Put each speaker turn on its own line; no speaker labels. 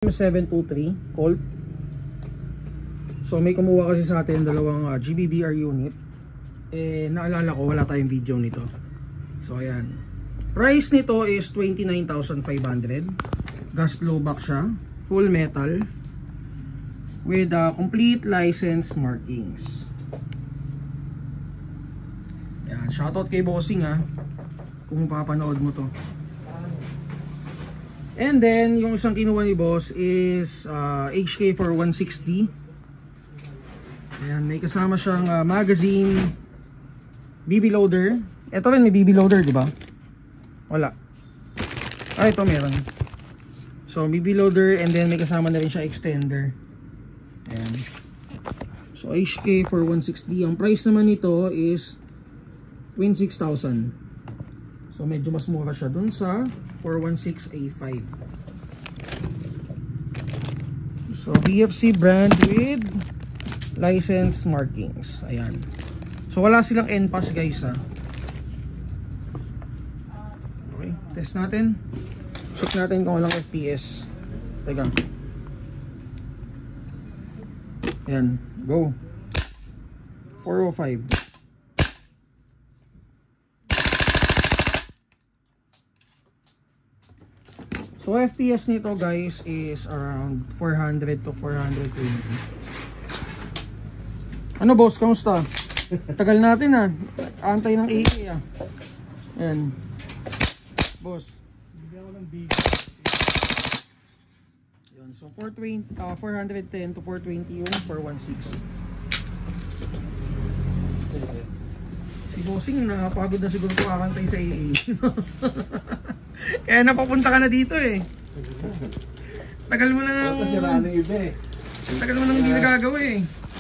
723 Colt. So may kumuha kasi sa atin dalawang GBBR unit. Naalala ko wala tayong video nito. So ayan. Price nito is 29,500. Gas blowback siya, full metal with complete license markings. Ayan, shoutout kay Bossing kung papanood mo to. And then, yung isang kinuha ni boss is HK for 160. Ayan, may kasama siyang magazine, BB loader. Ito rin may BB loader, di ba? Wala. Ito meron. So, BB loader and then may kasama na rin siya extender. Ayan. So, HK for 160. Ang price naman nito is 26,000. So, medyo mas mura siya dun sa 416A5. So, BFC brand with license markings. Ayan. So, wala silang NPAS guys Okay, test natin. Check natin kung walang FPS. Teka. Ayan, go. 405. So FPS nito guys is around 400 to 420. Ano boss, kamusta? Tagal natin antay ng AK Ayan. Boss. Bigyan ko ng big. Yun, so 410 to 420 yung 416. Si Bossing nakapagod na siguro kakantay sa AA. Kaya napapunta ka na dito Tagal mo na nang...
Tagal mo na nang hindi nagagawa